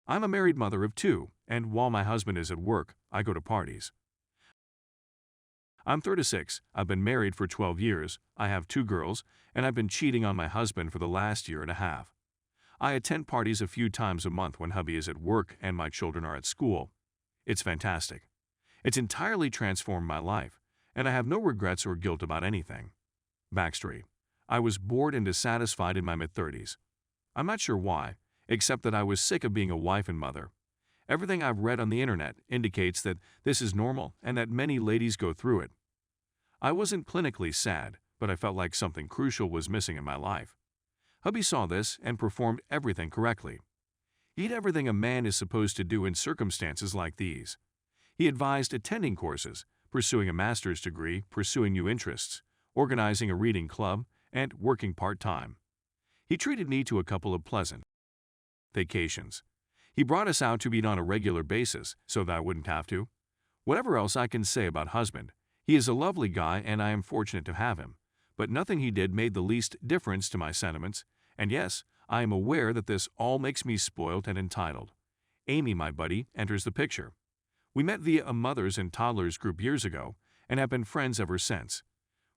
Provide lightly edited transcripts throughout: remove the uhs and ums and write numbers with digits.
I'm a married mother of two, and while my husband is at work, I go to parties. I'm 36, I've been married for 12 years, I have two girls, and I've been cheating on my husband for the last year and a half. I attend parties a few times a month when hubby is at work and my children are at school. It's fantastic. It's entirely transformed my life, and I have no regrets or guilt about anything. Backstory. I was bored and dissatisfied in my mid-30s. I'm not sure why, except that I was sick of being a wife and mother. Everything I've read on the internet indicates that this is normal and that many ladies go through it. I wasn't clinically sad, but I felt like something crucial was missing in my life. Hubby saw this and performed everything correctly. He did everything a man is supposed to do in circumstances like these. He advised attending courses, pursuing a master's degree, pursuing new interests, organizing a reading club, and working part-time. He treated me to a couple of pleasant vacations. He brought us out to eat on a regular basis so that I wouldn't have to. Whatever else I can say about husband, he is a lovely guy and I am fortunate to have him, but nothing he did made the least difference to my sentiments, and yes, I am aware that this all makes me spoiled and entitled. Amy, my buddy, enters the picture. We met via a mothers and toddlers group years ago and have been friends ever since.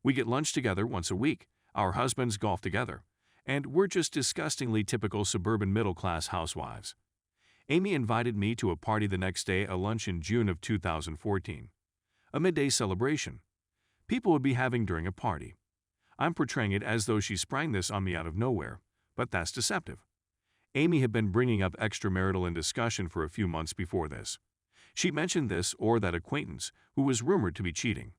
We get lunch together once a week, our husbands golf together, and we're just disgustingly typical suburban middle-class housewives. Amy invited me to a party the next day, a lunch in June of 2014. A midday celebration. People would be having during a party. I'm portraying it as though she sprang this on me out of nowhere, but that's deceptive. Amy had been bringing up extramarital in discussion for a few months before this. She mentioned this or that acquaintance who was rumored to be cheating.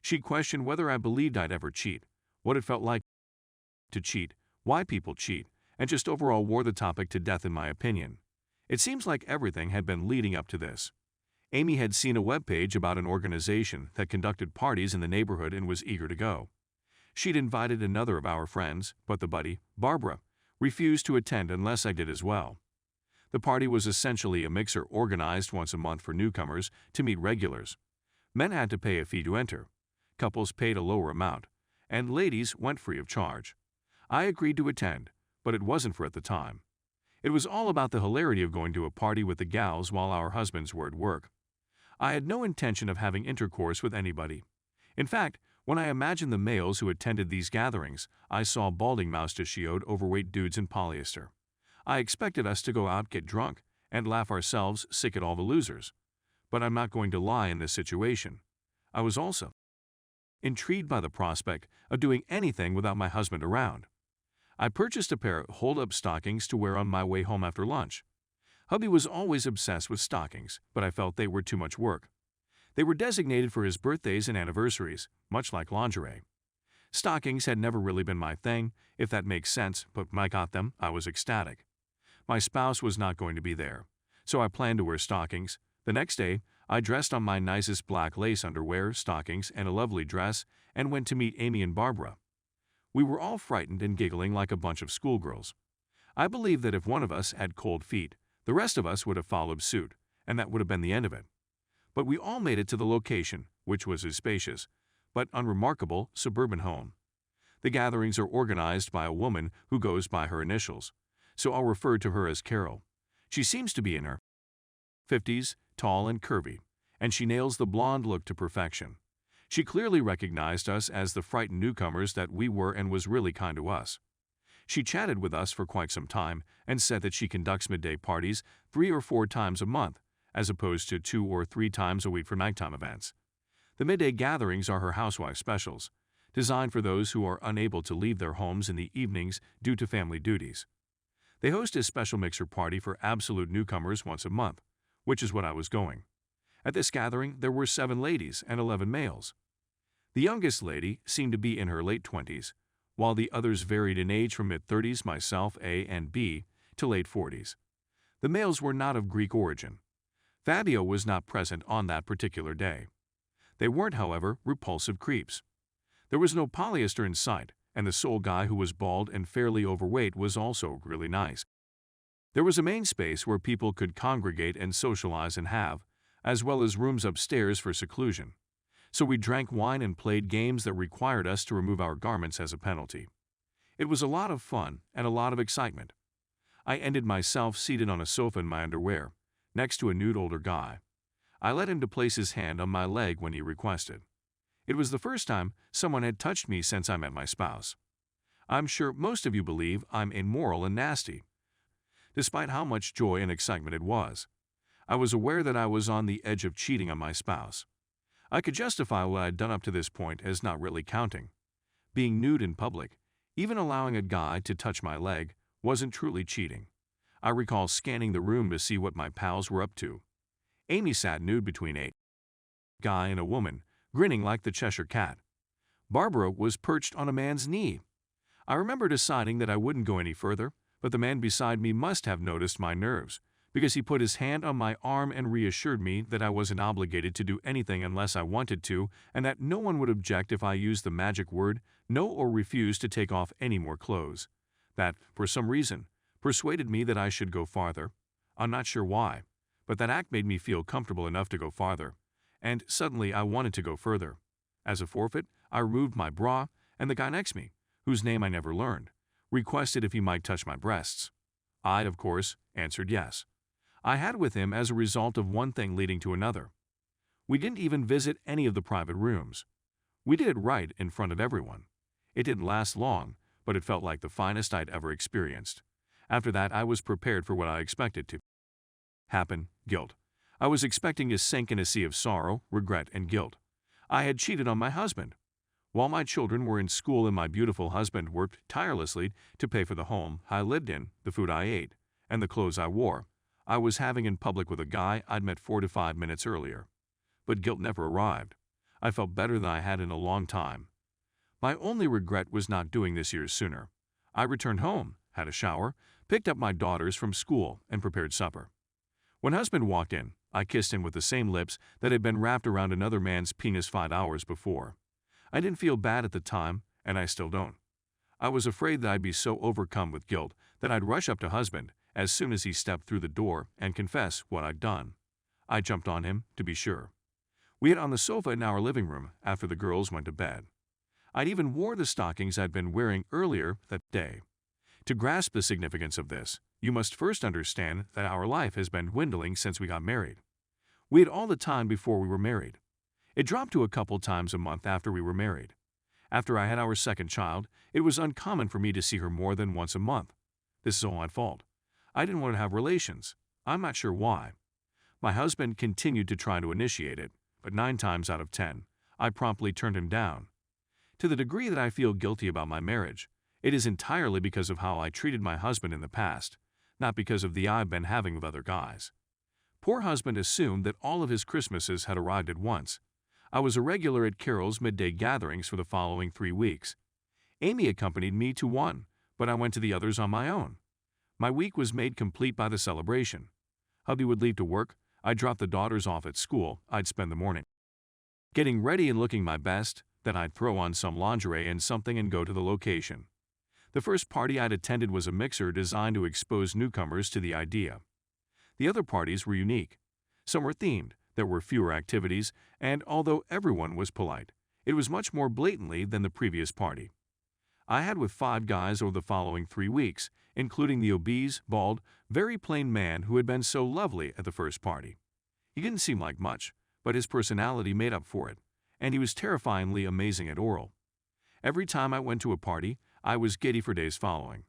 She questioned whether I believed I'd ever cheat, what it felt like to cheat, why people cheat, and just overall wore the topic to death in my opinion. It seems like everything had been leading up to this. Amy had seen a webpage about an organization that conducted parties in the neighborhood and was eager to go. She'd invited another of our friends, but the buddy, Barbara, refused to attend unless I did as well. The party was essentially a mixer organized once a month for newcomers to meet regulars. Men had to pay a fee to enter. Couples paid a lower amount, and ladies went free of charge. I agreed to attend, but it wasn't for at the time. It was all about the hilarity of going to a party with the gals while our husbands were at work. I had no intention of having intercourse with anybody. In fact, when I imagined the males who attended these gatherings, I saw balding moustachioed overweight dudes in polyester. I expected us to go out, get drunk, and laugh ourselves sick at all the losers. But I'm not going to lie in this situation. I was also intrigued by the prospect of doing anything without my husband around. I purchased a pair of hold-up stockings to wear on my way home after lunch. Hubby was always obsessed with stockings, but I felt they were too much work. They were designated for his birthdays and anniversaries, much like lingerie. Stockings had never really been my thing, if that makes sense, but when I got them, I was ecstatic. My spouse was not going to be there, so I planned to wear stockings. The next day, I dressed on my nicest black lace underwear, stockings, and a lovely dress, and went to meet Amy and Barbara. We were all frightened and giggling like a bunch of schoolgirls. I believe that if one of us had cold feet, the rest of us would have followed suit, and that would have been the end of it. But we all made it to the location, which was a spacious, but unremarkable, suburban home. The gatherings are organized by a woman who goes by her initials, so I'll refer to her as Carol. She seems to be in her 50s, tall and curvy, and she nails the blonde look to perfection. She clearly recognized us as the frightened newcomers that we were and was really kind to us. She chatted with us for quite some time and said that she conducts midday parties 3 or 4 times a month, as opposed to 2 or 3 times a week for nighttime events. The midday gatherings are her housewife specials, designed for those who are unable to leave their homes in the evenings due to family duties. They host a special mixer party for absolute newcomers once a month, which is what I was going. At this gathering, there were 7 ladies and 11 males. The youngest lady seemed to be in her late 20s, while the others varied in age from mid-30s, myself, A and B, to late 40s. The males were not of Greek origin. Fabio was not present on that particular day. They weren't, however, repulsive creeps. There was no polyester in sight, and the sole guy who was bald and fairly overweight was also really nice. There was a main space where people could congregate and socialize and have, as well as rooms upstairs for seclusion. So we drank wine and played games that required us to remove our garments as a penalty. It was a lot of fun and a lot of excitement. I ended myself seated on a sofa in my underwear, next to a nude older guy. I led him to place his hand on my leg when he requested. It was the first time someone had touched me since I met my spouse. I'm sure most of you believe I'm immoral and nasty. Despite how much joy and excitement it was, I was aware that I was on the edge of cheating on my spouse. I could justify what I'd done up to this point as not really counting. Being nude in public, even allowing a guy to touch my leg, wasn't truly cheating. I recall scanning the room to see what my pals were up to. Amy sat nude between a guy and a woman, grinning like the Cheshire Cat. Barbara was perched on a man's knee. I remember deciding that I wouldn't go any further, but the man beside me must have noticed my nerves, because he put his hand on my arm and reassured me that I wasn't obligated to do anything unless I wanted to, and that no one would object if I used the magic word no or refused to take off any more clothes. That, for some reason, persuaded me that I should go farther. I'm not sure why, but that act made me feel comfortable enough to go farther, and suddenly I wanted to go further. As a forfeit, I removed my bra, and the guy next to me, whose name I never learned, requested if he might touch my breasts. I, of course, answered yes. I had with him as a result of one thing leading to another. We didn't even visit any of the private rooms. We did it right in front of everyone. It didn't last long, but it felt like the finest I'd ever experienced. After that, I was prepared for what I expected to happen: guilt. I was expecting to sink in a sea of sorrow, regret, and guilt. I had cheated on my husband. While my children were in school and my beautiful husband worked tirelessly to pay for the home I lived in, the food I ate, and the clothes I wore, I was having in public with a guy I'd met 4 to 5 minutes earlier. But guilt never arrived. I felt better than I had in a long time. My only regret was not doing this years sooner. I returned home, had a shower, picked up my daughters from school, and prepared supper. When husband walked in, I kissed him with the same lips that had been wrapped around another man's penis 5 hours before. I didn't feel bad at the time, and I still don't. I was afraid that I'd be so overcome with guilt that I'd rush up to husband as soon as he stepped through the door and confess what I'd done. I jumped on him, to be sure. We ate on the sofa in our living room after the girls went to bed. I'd even wore the stockings I'd been wearing earlier that day. To grasp the significance of this, you must first understand that our life has been dwindling since we got married. We had all the time before we were married. It dropped to a couple times a month after we were married. After I had our second child, it was uncommon for me to see her more than once a month. This is all my fault. I didn't want to have relations. I'm not sure why. My husband continued to try to initiate it, but 9 times out of 10, I promptly turned him down. To the degree that I feel guilty about my marriage, it is entirely because of how I treated my husband in the past, not because of the I've been having with other guys. Poor husband assumed that all of his Christmases had arrived at once. I was a regular at Carol's midday gatherings for the following 3 weeks. Amy accompanied me to one, but I went to the others on my own. My week was made complete by the celebration. Hubby would leave to work, I'd drop the daughters off at school, I'd spend the morning getting ready and looking my best, then I'd throw on some lingerie and something and go to the location. The first party I'd attended was a mixer designed to expose newcomers to the idea. The other parties were unique. Some were themed, there were fewer activities, and although everyone was polite, it was much more blatantly than the previous party. I had with 5 guys over the following 3 weeks, including the obese, bald, very plain man who had been so lovely at the first party. He didn't seem like much, but his personality made up for it, and he was terrifyingly amazing at oral. Every time I went to a party, I was giddy for days following.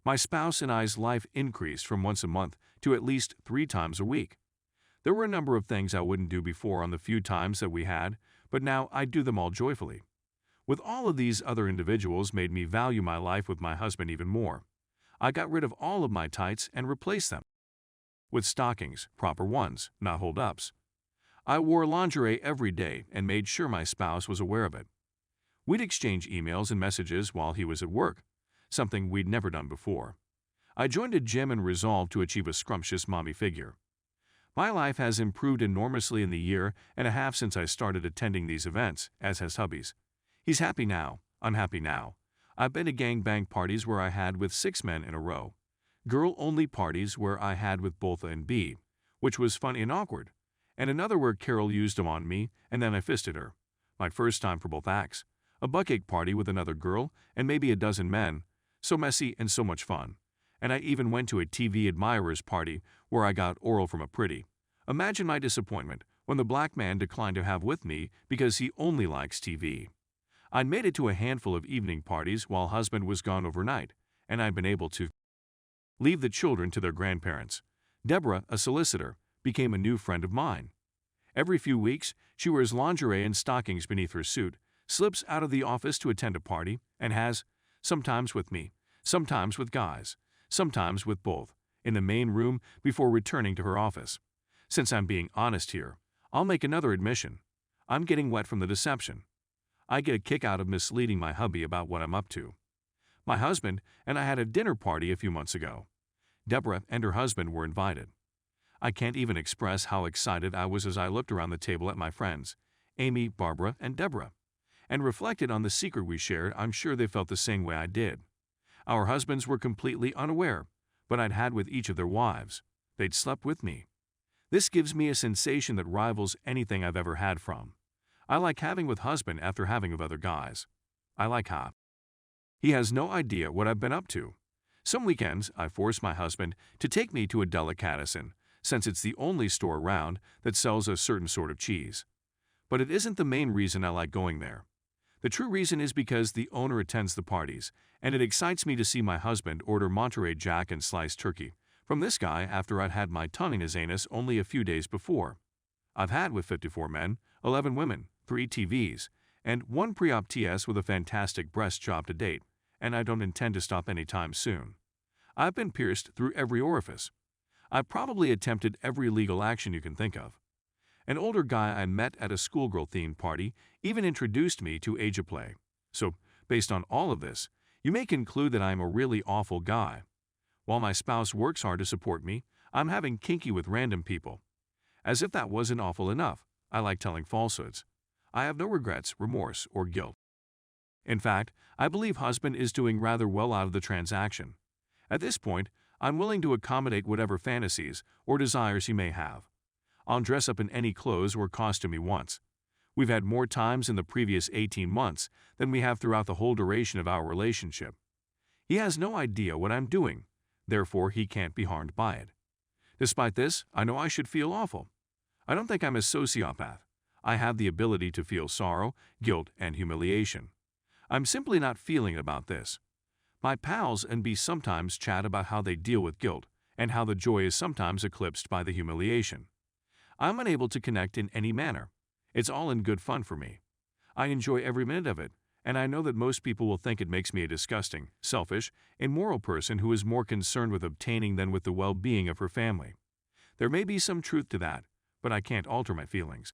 My spouse and I's life increased from once a month to at least 3 times a week. There were a number of things I wouldn't do before on the few times that we had, but now I do them all joyfully. With all of these other individuals made me value my life with my husband even more. I got rid of all of my tights and replaced them with stockings, proper ones, not hold-ups. I wore lingerie every day and made sure my spouse was aware of it. We'd exchange emails and messages while he was at work, something we'd never done before. I joined a gym and resolved to achieve a scrumptious mommy figure. My life has improved enormously in the year and a half since I started attending these events, as has hubby's. He's happy now, I'm happy now. I've been to gangbang parties where I had with 6 men in a row, girl-only parties where I had with both A and B, which was funny and awkward, and another where Carol used them on me and then I fisted her. My first time for both acts. A buckache party with another girl and maybe a dozen men, so messy and so much fun. And I even went to a TV admirer's party where I got oral from a pretty. Imagine my disappointment when the black man declined to have with me because he only likes TV. I'd made it to a handful of evening parties while husband was gone overnight, and I'd been able to leave the children to their grandparents. Deborah, a solicitor, became a new friend of mine. Every few weeks, she wears lingerie and stockings beneath her suit, slips out of the office to attend a party, and has, sometimes with me, sometimes with guys, sometimes with both, in the main room before returning to her office. Since I'm being honest here, I'll make another admission. I'm getting wet from the deception. I get a kick out of misleading my hubby about what I'm up to. My husband and I had a dinner party a few months ago. Deborah and her husband were invited. I can't even express how excited I was as I looked around the table at my friends, Amy, Barbara, and Deborah, and reflected on the secret we shared. I'm sure they felt the same way I did. Our husbands were completely unaware, but I'd had with each of their wives. They'd slept with me. This gives me a sensation that rivals anything I've ever had from. I like having with husband after having with other guys. I like how he has no idea what I've been up to. Some weekends, I force my husband to take me to a delicatessen, since it's the only store around that sells a certain sort of cheese. But it isn't the main reason I like going there. The true reason is because the owner attends the parties, and it excites me to see my husband order Monterey Jack and sliced turkey from this guy after I'd had my tongue in his anus only a few days before. I've had with 54 men, 11 women, 3 TVs, and 1 pre-op TS with a fantastic breast job to date, and I don't intend to stop anytime soon. I've been pierced through every orifice. I've probably attempted every legal action you can think of. An older guy I met at a schoolgirl-themed party even introduced me to Age of Play. So, based on all of this, you may conclude that I'm a really awful guy. While my spouse works hard to support me, I'm having kinky with random people. As if that wasn't awful enough, I like telling falsehoods. I have no regrets, remorse, or guilt. In fact, I believe husband is doing rather well out of the transaction. At this point, I'm willing to accommodate whatever fantasies or desires he may have. I'll dress up in any clothes or costume he wants. We've had more times in the previous 18 months than we have throughout the whole duration of our relationship. He has no idea what I'm doing, therefore he can't be harmed by it. Despite this, I know I should feel awful. I don't think I'm a sociopath. I have the ability to feel sorrow, guilt, and humiliation. I'm simply not feeling about this. My pals and B sometimes chat about how they deal with guilt and how the joy is sometimes eclipsed by the humiliation. I'm unable to connect in any manner. It's all in good fun for me. I enjoy every minute of it, and I know that most people will think it makes me a disgusting, selfish, immoral person who is more concerned with obtaining than with the well-being of her family. There may be some truth to that, but I can't alter my feelings.